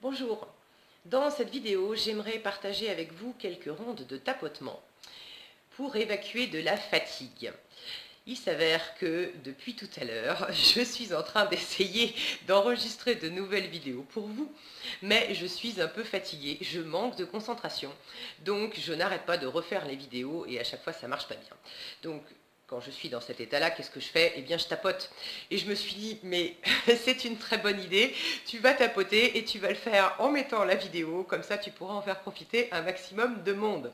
Bonjour, dans cette vidéo, j'aimerais partager avec vous quelques rondes de tapotement pour évacuer de la fatigue. Il s'avère que depuis tout à l'heure, je suis en train d'essayer d'enregistrer de nouvelles vidéos pour vous, mais je suis un peu fatiguée, je manque de concentration, donc je n'arrête pas de refaire les vidéos et à chaque fois ça marche pas bien. Donc quand je suis dans cet état-là, qu'est-ce que je fais? Eh bien, je tapote. Et je me suis dit, mais c'est une très bonne idée, tu vas tapoter et tu vas le faire en mettant la vidéo, comme ça tu pourras en faire profiter un maximum de monde.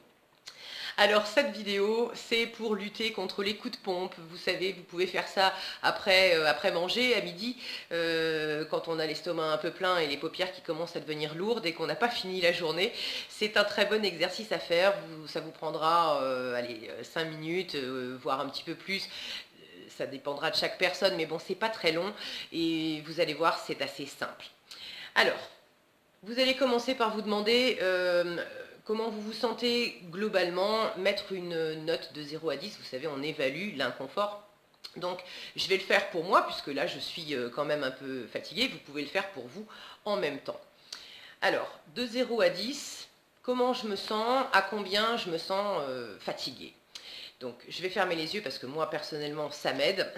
Alors cette vidéo, c'est pour lutter contre les coups de pompe. Vous savez, vous pouvez faire ça après manger, à midi, quand on a l'estomac un peu plein et les paupières qui commencent à devenir lourdes et qu'on n'a pas fini la journée. C'est un très bon exercice à faire. Ça vous prendra 5 minutes, voire un petit peu plus. Ça dépendra de chaque personne, mais bon, c'est pas très long. Et vous allez voir, c'est assez simple. Alors, vous allez commencer par vous demander comment vous vous sentez globalement, mettre une note de 0 à 10, vous savez, on évalue l'inconfort. Donc, je vais le faire pour moi, puisque là, je suis quand même un peu fatiguée. Vous pouvez le faire pour vous en même temps. Alors, de 0 à 10, comment je me sens, à combien je me sens fatiguée. Donc, je vais fermer les yeux parce que moi, personnellement, ça m'aide.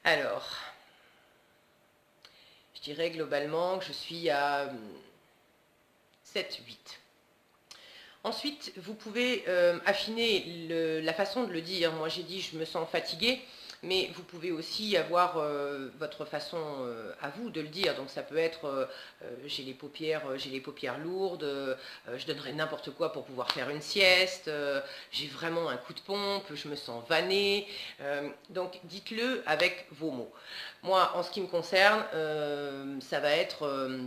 Alors, je dirais globalement que je suis à 7, 8. Ensuite, vous pouvez affiner la façon de le dire. Moi, j'ai dit je me sens fatiguée, mais vous pouvez aussi avoir votre façon à vous de le dire. Donc, ça peut être j'ai les paupières lourdes, je donnerai n'importe quoi pour pouvoir faire une sieste, j'ai vraiment un coup de pompe, je me sens vannée. Donc, dites-le avec vos mots. Moi, en ce qui me concerne, ça va être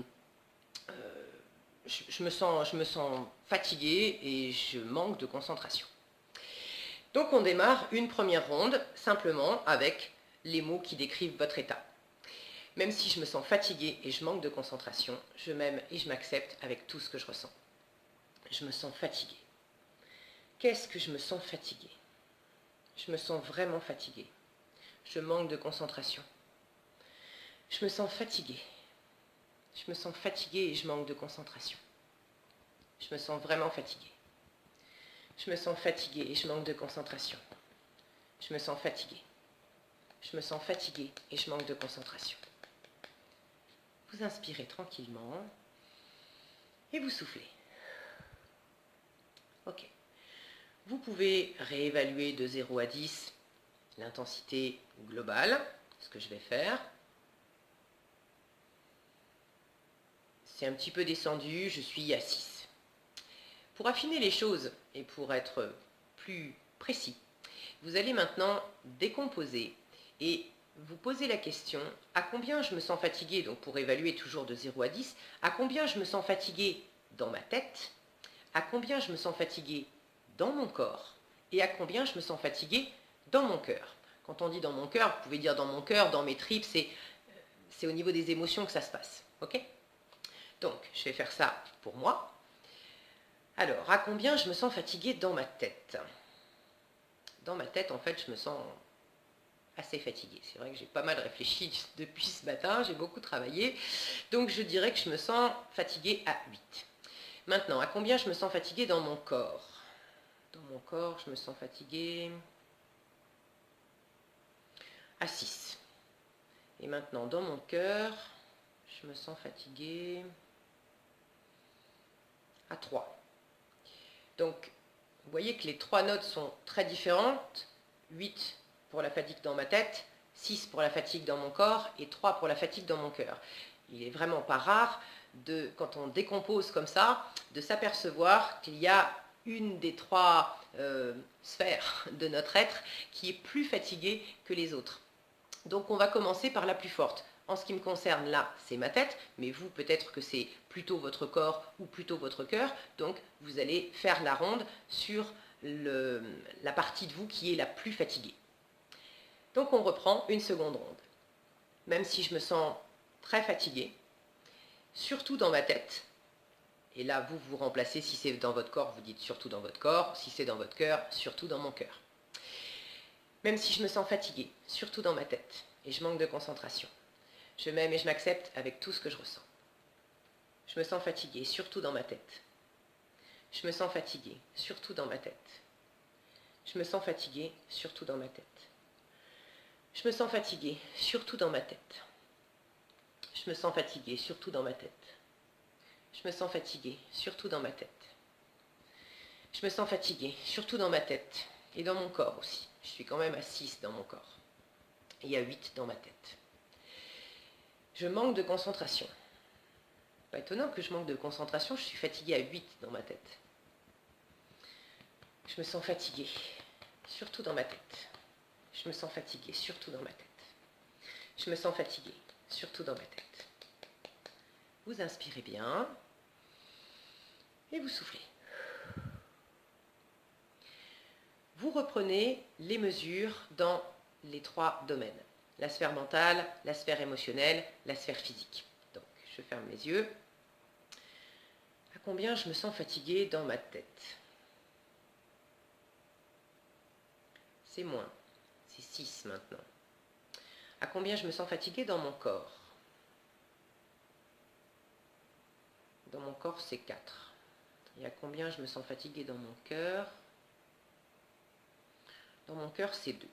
je me sens fatiguée et je manque de concentration. Donc on démarre une première ronde simplement avec les mots qui décrivent votre état. Même si je me sens fatiguée et je manque de concentration, je m'aime et je m'accepte avec tout ce que je ressens. Je me sens fatiguée. Qu'est-ce que je me sens fatiguée? Je me sens vraiment fatiguée. Je manque de concentration. Je me sens fatiguée. Je me sens fatiguée et je manque de concentration. Je me sens vraiment fatiguée. Je me sens fatiguée et je manque de concentration. Je me sens fatiguée. Je me sens fatiguée et je manque de concentration. Vous inspirez tranquillement et vous soufflez. Ok. Vous pouvez réévaluer de 0 à 10 l'intensité globale, ce que je vais faire. C'est un petit peu descendu, je suis à 6. Pour affiner les choses et pour être plus précis, vous allez maintenant décomposer et vous poser la question à combien je me sens fatiguée, donc pour évaluer toujours de 0 à 10, à combien je me sens fatiguée dans ma tête, à combien je me sens fatiguée dans mon corps et à combien je me sens fatiguée dans mon cœur. Quand on dit dans mon cœur, vous pouvez dire dans mon cœur, dans mes tripes, c'est au niveau des émotions que ça se passe. Ok? Donc, je vais faire ça pour moi. Alors, à combien je me sens fatiguée dans ma tête? Dans ma tête, en fait, je me sens assez fatiguée. C'est vrai que j'ai pas mal réfléchi depuis ce matin, j'ai beaucoup travaillé. Donc, je dirais que je me sens fatiguée à 8. Maintenant, à combien je me sens fatiguée dans mon corps? Dans mon corps, je me sens fatiguée à 6. Et maintenant, dans mon cœur, je me sens fatiguée à 3. Donc, vous voyez que les 3 notes sont très différentes. 8 pour la fatigue dans ma tête, 6 pour la fatigue dans mon corps et 3 pour la fatigue dans mon cœur. Il n'est vraiment pas rare, quand on décompose comme ça, de s'apercevoir qu'il y a une des 3 sphères de notre être qui est plus fatiguée que les autres. Donc on va commencer par la plus forte. En ce qui me concerne, là, c'est ma tête, mais vous, peut-être que c'est plutôt votre corps ou plutôt votre cœur. Donc, vous allez faire la ronde sur la partie de vous qui est la plus fatiguée. Donc, on reprend une seconde ronde. Même si je me sens très fatiguée, surtout dans ma tête, et là, vous remplacez, si c'est dans votre corps, vous dites surtout dans votre corps, si c'est dans votre cœur, surtout dans mon cœur. Même si je me sens fatiguée, surtout dans ma tête, et je manque de concentration. Je m'aime et je m'accepte avec tout ce que je ressens. Je me sens fatiguée, surtout dans ma tête. Je me sens fatiguée, surtout dans ma tête. Je me sens fatiguée, surtout dans ma tête. Je me sens fatiguée, surtout dans ma tête. Je me sens fatiguée, surtout dans ma tête. Je me sens fatiguée, surtout dans ma tête. Je me sens fatiguée, surtout dans ma tête. Et dans mon corps aussi. Je suis quand même à 6 dans mon corps. Et à 8 dans ma tête. Je manque de concentration. Pas étonnant que je manque de concentration, je suis fatiguée à 8 dans ma tête. Je me sens fatiguée, surtout dans ma tête. Je me sens fatiguée, surtout dans ma tête. Je me sens fatiguée, surtout dans ma tête. Vous inspirez bien et vous soufflez. Vous reprenez les mesures dans les 3 domaines. La sphère mentale, la sphère émotionnelle, la sphère physique. Donc, je ferme les yeux. À combien je me sens fatiguée dans ma tête? C'est moins. C'est 6 maintenant. À combien je me sens fatiguée dans mon corps? Dans mon corps, c'est 4. Et à combien je me sens fatiguée dans mon cœur? Dans mon cœur, c'est 2.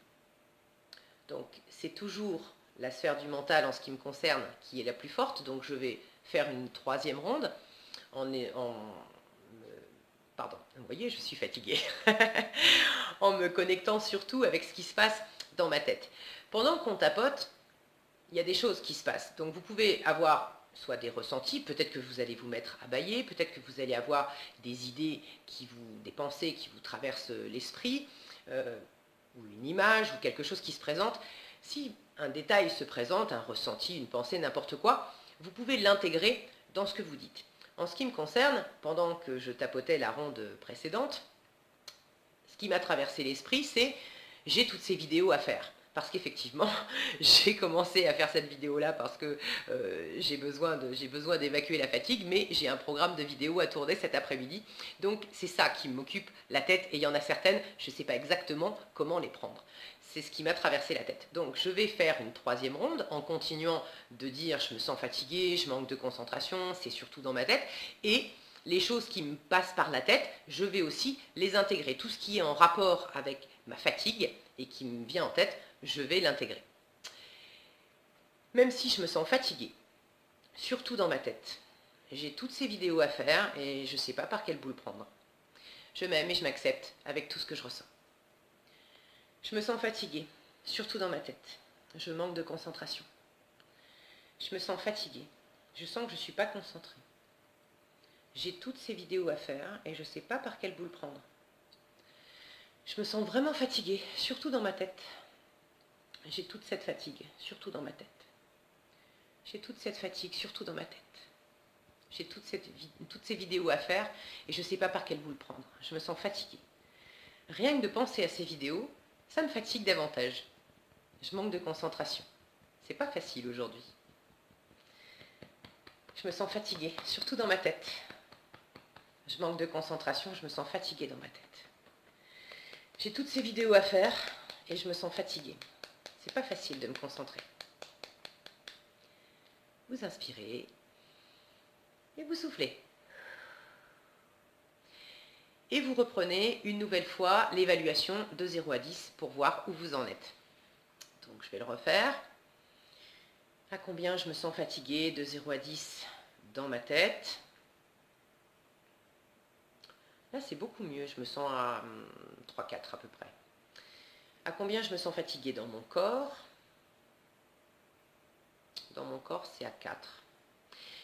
Donc, c'est toujours la sphère du mental en ce qui me concerne qui est la plus forte. Donc, je vais faire une 3e ronde pardon, vous voyez, je suis fatiguée. En me connectant surtout avec ce qui se passe dans ma tête. Pendant qu'on tapote, il y a des choses qui se passent. Donc, vous pouvez avoir soit des ressentis, peut-être que vous allez vous mettre à bâiller, peut-être que vous allez avoir des idées, des pensées qui vous traversent l'esprit, ou une image, ou quelque chose qui se présente. Si un détail se présente, un ressenti, une pensée, n'importe quoi, vous pouvez l'intégrer dans ce que vous dites. En ce qui me concerne, pendant que je tapotais la ronde précédente, ce qui m'a traversé l'esprit, c'est j'ai toutes ces vidéos à faire. Parce qu'effectivement, j'ai commencé à faire cette vidéo-là parce que j'ai besoin d'évacuer la fatigue, mais j'ai un programme de vidéos à tourner cet après-midi. Donc c'est ça qui m'occupe la tête, et il y en a certaines, je ne sais pas exactement comment les prendre. C'est ce qui m'a traversé la tête. Donc je vais faire une 3e ronde en continuant de dire je me sens fatiguée, je manque de concentration, c'est surtout dans ma tête, et les choses qui me passent par la tête, je vais aussi les intégrer. Tout ce qui est en rapport avec ma fatigue et qui me vient en tête, je vais l'intégrer. Même si je me sens fatiguée, surtout dans ma tête, j'ai toutes ces vidéos à faire et je ne sais pas par quelle boule prendre. Je m'aime et je m'accepte avec tout ce que je ressens. Je me sens fatiguée, surtout dans ma tête. Je manque de concentration. Je me sens fatiguée. Je sens que je ne suis pas concentrée. J'ai toutes ces vidéos à faire et je ne sais pas par quelle boule prendre. Je me sens vraiment fatiguée, surtout dans ma tête. J'ai toute cette fatigue, surtout dans ma tête. J'ai toute cette fatigue, surtout dans ma tête. J'ai toutes ces vidéos à faire et je ne sais pas par quelle boule prendre. Je me sens fatiguée. Rien que de penser à ces vidéos, ça me fatigue davantage. Je manque de concentration. C'est pas facile aujourd'hui. Je me sens fatiguée, surtout dans ma tête. Je manque de concentration, je me sens fatiguée dans ma tête. J'ai toutes ces vidéos à faire et je me sens fatiguée. C'est pas facile de me concentrer. Vous inspirez et vous soufflez. Et vous reprenez une nouvelle fois l'évaluation de 0 à 10 pour voir où vous en êtes. Donc je vais le refaire. À combien je me sens fatiguée de 0 à 10 dans ma tête? Là, c'est beaucoup mieux. Je me sens à 3-4 à peu près. À combien je me sens fatiguée dans mon corps? Dans mon corps, c'est à 4.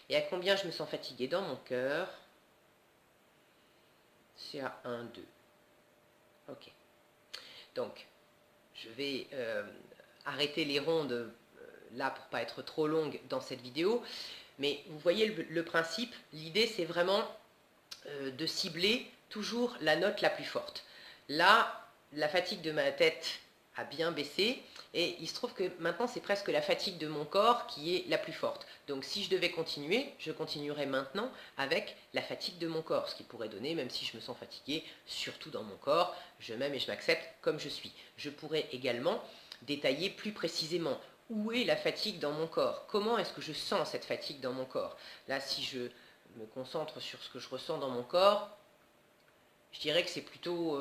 Et à combien je me sens fatiguée dans mon cœur? C'est à 1, 2. Ok. Donc, je vais arrêter les rondes là pour ne pas être trop longue dans cette vidéo. Mais vous voyez le principe. L'idée, c'est vraiment de cibler toujours la note la plus forte. Là, la fatigue de ma tête a bien baissé et il se trouve que maintenant c'est presque la fatigue de mon corps qui est la plus forte. Donc si je devais continuer, je continuerais maintenant avec la fatigue de mon corps, ce qui pourrait donner, même si je me sens fatiguée, surtout dans mon corps, je m'aime et je m'accepte comme je suis. Je pourrais également détailler plus précisément où est la fatigue dans mon corps, comment est-ce que je sens cette fatigue dans mon corps. Là, si je me concentre sur ce que je ressens dans mon corps, je dirais que c'est plutôt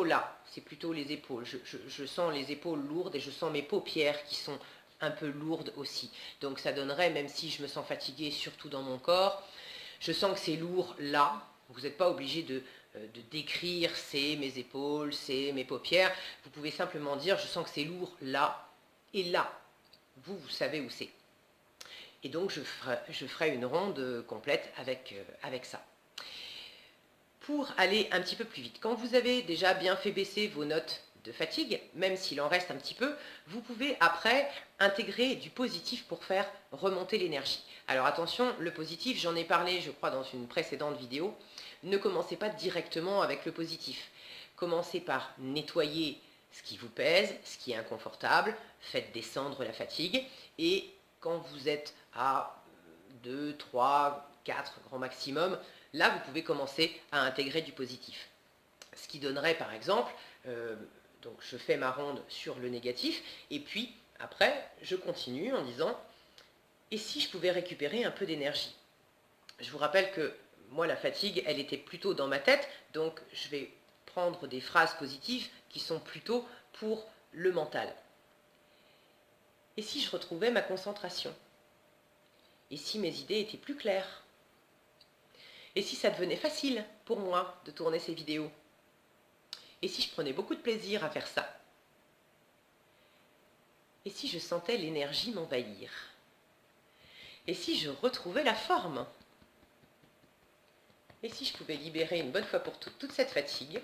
là, c'est plutôt les épaules. Je sens les épaules lourdes et je sens mes paupières qui sont un peu lourdes aussi. Donc ça donnerait, même si je me sens fatiguée, surtout dans mon corps, je sens que c'est lourd là. Vous n'êtes pas obligé de décrire c'est mes épaules, c'est mes paupières. Vous pouvez simplement dire je sens que c'est lourd là et là. Vous savez où c'est. Et donc je ferai une ronde complète avec ça. Pour aller un petit peu plus vite, quand vous avez déjà bien fait baisser vos notes de fatigue, même s'il en reste un petit peu, vous pouvez après intégrer du positif pour faire remonter l'énergie. Alors attention, le positif, j'en ai parlé je crois dans une précédente vidéo, ne commencez pas directement avec le positif. Commencez par nettoyer ce qui vous pèse, ce qui est inconfortable, faites descendre la fatigue et quand vous êtes à 2, 3, 4 grand maximum, là vous pouvez commencer à intégrer du positif. Ce qui donnerait par exemple, donc je fais ma ronde sur le négatif et puis après je continue en disant et si je pouvais récupérer un peu d'énergie. Je vous rappelle que moi la fatigue elle était plutôt dans ma tête, donc je vais prendre des phrases positives qui sont plutôt pour le mental. Et si je retrouvais ma concentration? Et si mes idées étaient plus claires? Et si ça devenait facile pour moi de tourner ces vidéos? Et si je prenais beaucoup de plaisir à faire ça? Et si je sentais l'énergie m'envahir? Et si je retrouvais la forme? Et si je pouvais libérer une bonne fois pour toutes toute cette fatigue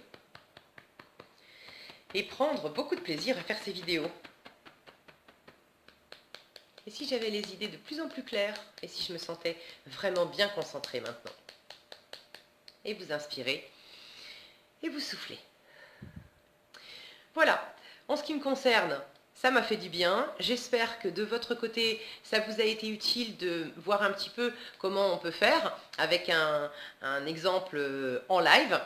et prendre beaucoup de plaisir à faire ces vidéos? Et si j'avais les idées de plus en plus claires? Et si je me sentais vraiment bien concentrée maintenant? Et vous inspirez et vous soufflez. Voilà, en ce qui me concerne, ça m'a fait du bien. J'espère que de votre côté, ça vous a été utile de voir un petit peu comment on peut faire avec un exemple en live.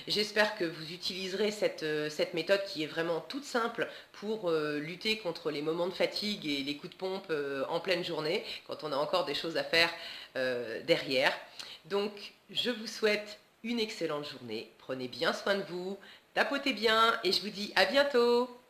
J'espère que vous utiliserez cette méthode qui est vraiment toute simple pour lutter contre les moments de fatigue et les coups de pompe en pleine journée, quand on a encore des choses à faire derrière. Donc, je vous souhaite une excellente journée. Prenez bien soin de vous, tapotez bien et je vous dis à bientôt.